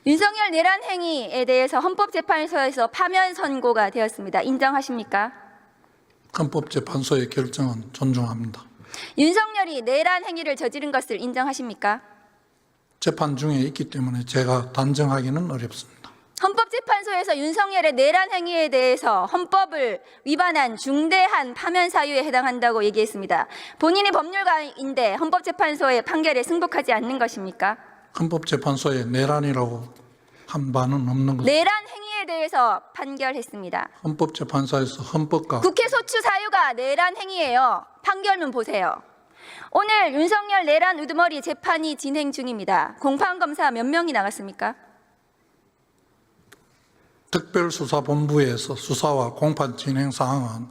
윤석열 내란 행위에 대해서 헌법재판소에서 파면 선고가 되었습니다. 인정하십니까? 헌법재판소의 결정은 존중합니다. 윤석열이 내란 행위를 저지른 것을 인정하십니까? 재판 중에 있기 때문에 제가 단정하기는 어렵습니다. 헌법재판소에서 윤석열의 내란 행위에 대해서 헌법을 위반한 중대한 파면 사유에 해당한다고 얘기했습니다. 본인이 법률가인데 헌법재판소의 판결에 승복하지 않는 것입니까? 헌법재판소에 내란이라고 한 바는 없는 것. 내란 행위에 대해서 판결했습니다. 헌법재판소에서 헌법과 국회 소추 사유가 내란 행위예요. 판결문 보세요. 오늘 윤석열 내란 우두머리 재판이 진행 중입니다. 공판검사 몇 명이 나갔습니까? 특별수사본부에서 수사와 공판 진행 사항은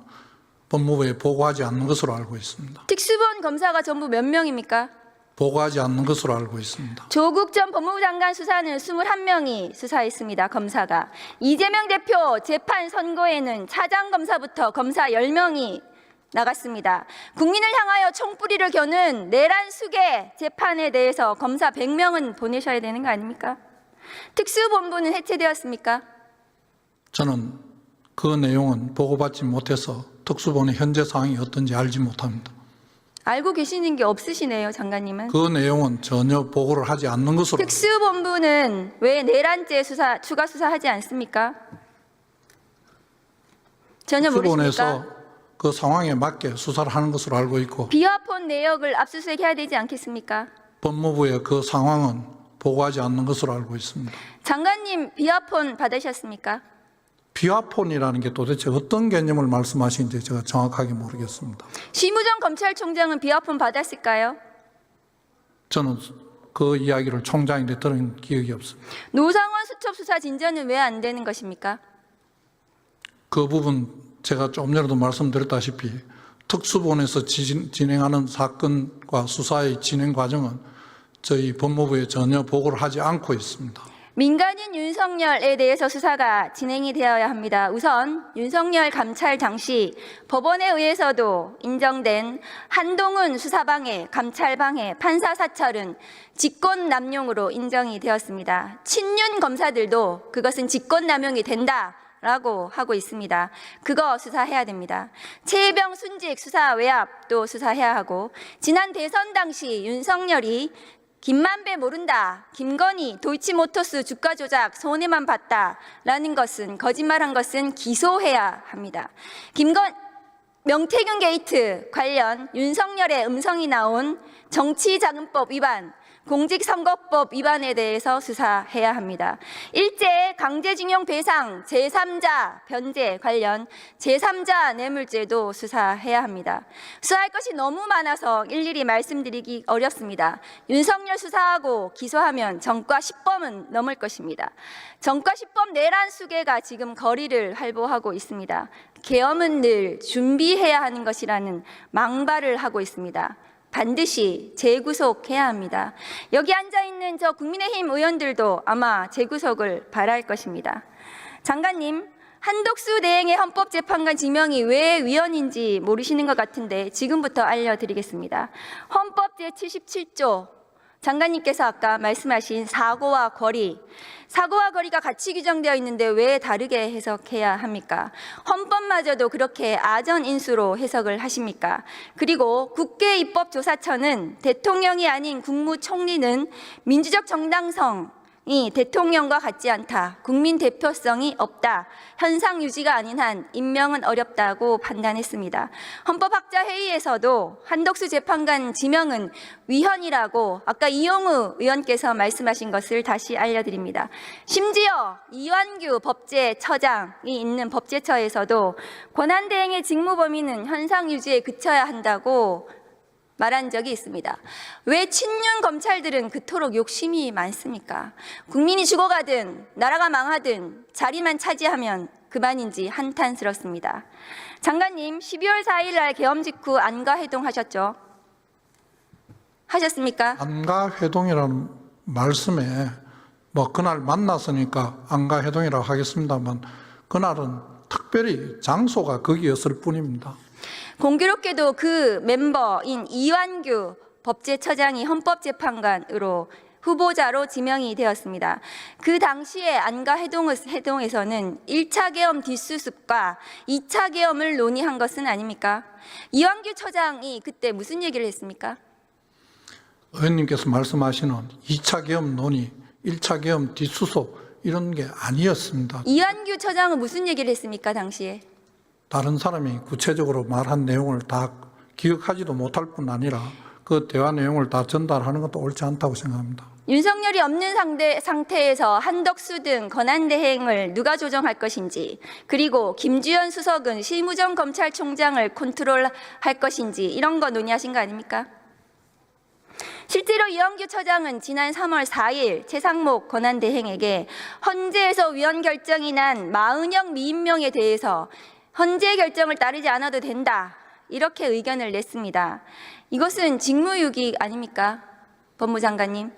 법무부에 보고하지 않는 것으로 알고 있습니다. 특수본 검사가 전부 몇 명입니까? 보고하지 않는 것으로 알고 있습니다. 조국 전 법무부 장관 수사는 21명이 수사했습니다. 검사가. 이재명 대표 재판 선고에는 차장검사부터 검사 10명이 나갔습니다. 국민을 향하여 총뿌리를 겨눈 내란 수계 재판에 대해서 검사 100명은 보내셔야 되는 거 아닙니까? 특수본부는 해체되었습니까? 저는 그 내용은 보고받지 못해서 특수본의 현재 상황이 어떤지 알지 못합니다. 알고 계시는 게 없으시네요, 장관님은. 그 내용은 전혀 보고를 하지 않는 것으로. 특수본부는 왜 내란죄 수사, 추가 수사하지 않습니까? 전혀 모르십니까? 특수본에서 그 상황에 맞게 수사를 하는 것으로 알고 있고 비화폰 내역을 압수수색해야 되지 않겠습니까? 법무부의 그 상황은 보고하지 않는 것으로 알고 있습니다. 장관님 비화폰 받으셨습니까? 비화폰이라는 게 도대체 어떤 개념을 말씀하시는지 제가 정확하게 모르겠습니다. 심우정 검찰총장은 비화폰 받았을까요? 저는 그 이야기를 총장인데 들은 기억이 없습니다. 노상원 수첩 수사 진전은 왜 안 되는 것입니까? 그 부분 제가 좀 전에도 말씀드렸다시피 특수본에서 진행하는 사건과 수사의 진행 과정은 저희 법무부에 전혀 보고를 하지 않고 있습니다. 민간인 윤석열에 대해서 수사가 진행이 되어야 합니다. 우선 윤석열 감찰 당시 법원에 의해서도 인정된 한동훈 수사방해, 감찰방해, 판사사찰은 직권남용으로 인정이 되었습니다. 친윤 검사들도 그것은 직권남용이 된다라고 하고 있습니다. 그거 수사해야 됩니다. 최혜병 순직 수사 외압도 수사해야 하고 지난 대선 당시 윤석열이 김만배 모른다, 김건희 도이치모터스 주가 조작 손해만 봤다라는 것은 거짓말한 것은 기소해야 합니다. 명태균 게이트 관련 윤석열의 음성이 나온 정치자금법 위반, 공직선거법 위반에 대해서 수사해야 합니다. 일제 강제징용 배상 제3자 변제 관련 제3자 뇌물죄도 수사해야 합니다. 수사할 것이 너무 많아서 일일이 말씀드리기 어렵습니다. 윤석열 수사하고 기소하면 전과 10범은 넘을 것입니다. 전과 10범 내란 수계가 지금 거리를 활보하고 있습니다. 계엄은 늘 준비해야 하는 것이라는 망발을 하고 있습니다. 반드시 재구속해야 합니다. 여기 앉아있는 저 국민의힘 의원들도 아마 재구속을 바랄 것입니다. 장관님, 한독수 대행의 헌법재판관 지명이 왜 위헌인지 모르시는 것 같은데 지금부터 알려드리겠습니다. 헌법 제77조 장관님께서 아까 말씀하신 사고와 거리가 같이 규정되어 있는데 왜 다르게 해석해야 합니까? 헌법마저도 그렇게 아전인수로 해석을 하십니까? 그리고 국회입법조사처는 대통령이 아닌 국무총리는 민주적 정당성이 대통령과 같지 않다, 국민 대표성이 없다, 현상 유지가 아닌 한 임명은 어렵다고 판단했습니다. 헌법학자 회의에서도 한독수 재판관 지명은 위헌이라고 아까 이용우 의원께서 말씀하신 것을 다시 알려드립니다. 심지어 이완규 법제처장이 있는 법제처에서도 권한대행의 직무 범위는 현상 유지에 그쳐야 한다고 말한 적이 있습니다. 왜 친윤 검찰들은 그토록 욕심이 많습니까? 국민이 죽어가든 나라가 망하든 자리만 차지하면 그만인지 한탄스럽습니다. 장관님, 12월 4일 날 계엄 직후 안가회동 하셨죠? 하셨습니까? 안가회동이라는 말씀에 그날 만났으니까 안가회동이라고 하겠습니다만 그날은 특별히 장소가 거기였을 뿐입니다. 공교롭게도 그 멤버인 이완규 법제처장이 헌법재판관으로 후보자로 지명이 되었습니다. 그 당시에 안가 회동에서는 1차 계엄 뒷수습과 2차 계엄을 논의한 것은 아닙니까? 이완규 처장이 그때 무슨 얘기를 했습니까? 의원님께서 말씀하시는 2차 계엄 논의, 1차 계엄 뒷수소 이런 게 아니었습니다. 이완규 처장은 무슨 얘기를 했습니까, 당시에? 다른 사람이 구체적으로 말한 내용을 다 기억하지도 못할 뿐 아니라 그 대화 내용을 다 전달하는 것도 옳지 않다고 생각합니다. 윤석열이 없는 상태에서 한덕수 등 권한대행을 누가 조정할 것인지, 그리고 김주현 수석은 심우정 검찰총장을 컨트롤할 것인지 이런 거 논의하신 거 아닙니까? 실제로 이완규 처장은 지난 3월 4일 최상목 권한대행에게 헌재에서 위헌 결정이 난 마은영 미임명에 대해서 헌재 결정을 따르지 않아도 된다, 이렇게 의견을 냈습니다. 이것은 직무유기 아닙니까, 법무장관님?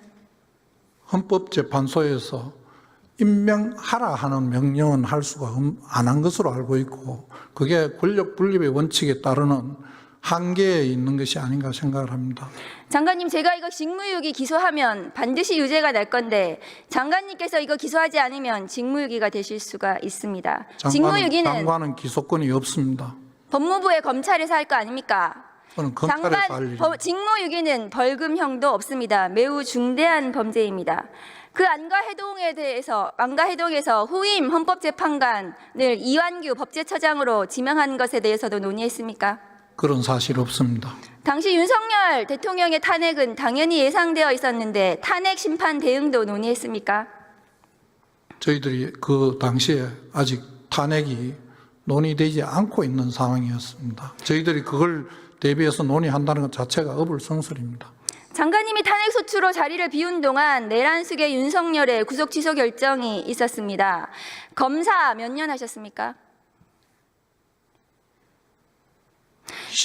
헌법재판소에서 임명하라 하는 명령은 할 수가 안 한 것으로 알고 있고, 그게 권력 분립의 원칙에 따르는 한계에 있는 것이 아닌가 생각을 합니다. 장관님, 제가 이거 직무유기 기소하면 반드시 유죄가 날 건데 장관님께서 이거 기소하지 않으면 직무유기가 되실 수가 있습니다. 직무유기는 장관은 기소권이 없습니다. 법무부의 검찰에서 할 거 아닙니까? 저는 검찰에서 할 일입니다. 직무유기는 벌금형도 없습니다. 매우 중대한 범죄입니다. 그 안가해동에서 후임 헌법재판관을 이완규 법제처장으로 지명한 것에 대해서도 논의했습니까? 그런 사실 없습니다. 당시 윤석열 대통령의 탄핵은 당연히 예상되어 있었는데 탄핵 심판 대응도 논의했습니까? 저희들이 그 당시에 아직 탄핵이 논의되지 않고 있는 상황이었습니다. 저희들이 그걸 대비해서 논의한다는 것 자체가 어불성설입니다. 장관님이 탄핵소추로 자리를 비운 동안 내란숙의 윤석열의 구속 취소 결정이 있었습니다. 검사 몇 년 하셨습니까?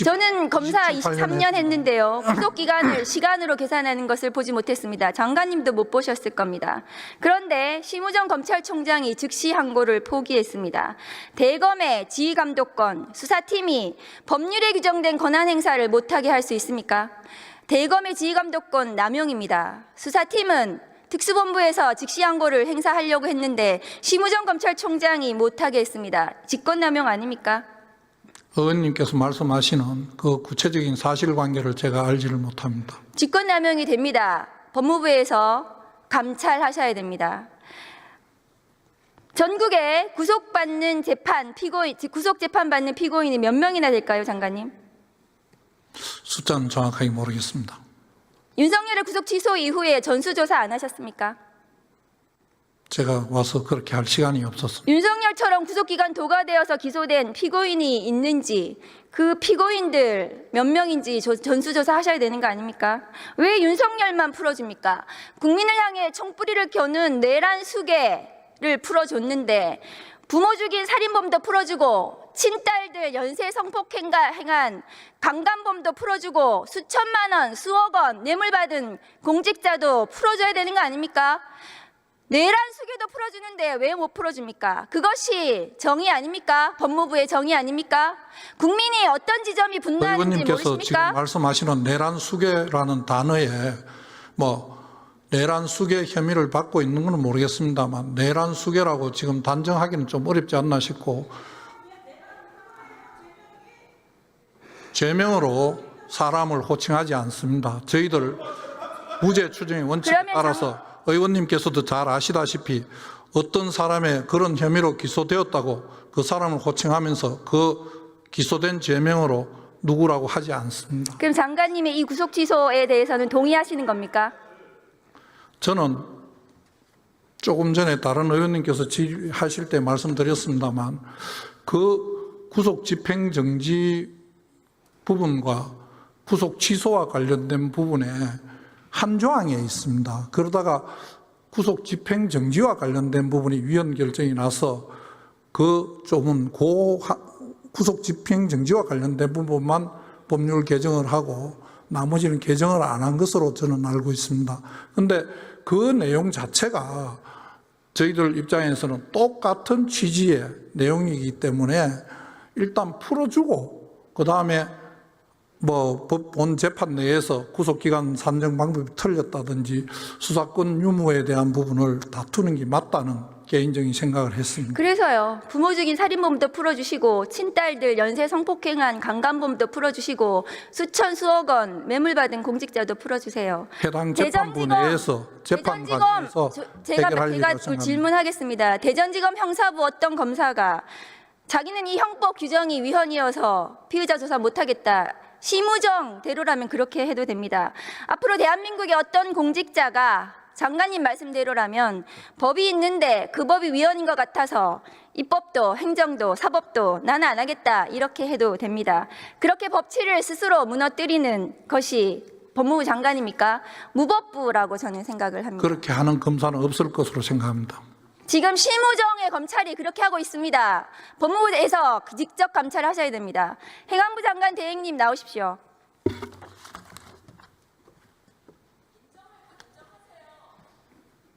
저는 검사 23년 했는데요. 구속 기간을 시간으로 계산하는 것을 보지 못했습니다. 장관님도 못 보셨을 겁니다. 그런데 심우정 검찰총장이 즉시 항고를 포기했습니다. 대검의 지휘감독권, 수사팀이 법률에 규정된 권한 행사를 못하게 할 수 있습니까? 대검의 지휘감독권 남용입니다. 수사팀은 특수본부에서 즉시 항고를 행사하려고 했는데 심우정 검찰총장이 못하게 했습니다. 직권남용 아닙니까? 의원님께서 말씀하시는 그 구체적인 사실관계를 제가 알지를 못합니다. 직권남용이 됩니다. 법무부에서 감찰하셔야 됩니다. 전국에 구속 재판 받는 피고인이 몇 명이나 될까요, 장관님? 숫자는 정확하게 모르겠습니다. 윤석열의 구속 취소 이후에 전수조사 안 하셨습니까? 제가 와서 그렇게 할 시간이 없었습니다. 윤석열처럼 구속기간 도가되어서 기소된 피고인이 있는지, 그 피고인들 몇 명인지 전수조사 하셔야 되는 거 아닙니까? 왜 윤석열만 풀어줍니까? 국민을 향해 총뿌리를 겨눈 내란 수괴를 풀어줬는데 부모 죽인 살인범도 풀어주고 친딸들 연쇄 성폭행한 강간범도 풀어주고 수천만 원, 수억 원 뇌물 받은 공직자도 풀어줘야 되는 거 아닙니까? 내란 수괴도 풀어주는데 왜 못 풀어줍니까? 그것이 정의 아닙니까? 법무부의 정의 아닙니까? 국민이 어떤 지점이 분노하는지 의원님께서 지금 모르십니까? 말씀하시는 내란 수괴라는 단어에 내란 수괴 혐의를 받고 있는 건 모르겠습니다만 내란 수괴라고 지금 단정하기는 좀 어렵지 않나 싶고, 죄명으로 사람을 호칭하지 않습니다. 저희들 무죄 추정의 원칙에 따라서 의원님께서도 잘 아시다시피 어떤 사람의 그런 혐의로 기소되었다고 그 사람을 호칭하면서 그 기소된 죄명으로 누구라고 하지 않습니다. 그럼 장관님의 이 구속 취소에 대해서는 동의하시는 겁니까? 저는 조금 전에 다른 의원님께서 질의하실 때 말씀드렸습니다만 그 구속 집행정지 부분과 구속 취소와 관련된 부분에 한 조항에 있습니다. 그러다가 구속 집행정지와 관련된 부분이 위헌 결정이 나서 그 조문 구속 집행정지와 관련된 부분만 법률 개정을 하고 나머지는 개정을 안 한 것으로 저는 알고 있습니다. 그런데 그 내용 자체가 저희들 입장에서는 똑같은 취지의 내용이기 때문에 일단 풀어주고 그 다음에 뭐 본 재판 내에서 구속기간 산정 방법이 틀렸다든지 수사권 유무에 대한 부분을 다투는 게 맞다는 개인적인 생각을 했습니다. 그래서요. 부모 죽인 살인범도 풀어주시고 친딸들 연쇄 성폭행한 강간범도 풀어주시고 수천 수억 원 매물받은 공직자도 풀어주세요. 해당 재판부 대전지검, 내에서 재판 대전지검, 과정에서 제가 해결할 일이라고 또 생각합니다. 질문하겠습니다. 대전지검 형사부 어떤 검사가 자기는 이 형법 규정이 위헌이어서 피의자 조사 못하겠다. 심우정대로라면 그렇게 해도 됩니다. 앞으로 대한민국의 어떤 공직자가 장관님 말씀대로라면 법이 있는데 그 법이 위헌인 것 같아서 입법도 행정도 사법도 나는 안 하겠다 이렇게 해도 됩니다. 그렇게 법치를 스스로 무너뜨리는 것이 법무부 장관입니까? 무법부라고 저는 생각을 합니다. 그렇게 하는 검사는 없을 것으로 생각합니다. 지금 심우정의 검찰이 그렇게 하고 있습니다. 법무부에서 직접 감찰하셔야 됩니다. 행안부 장관 대행님 나오십시오.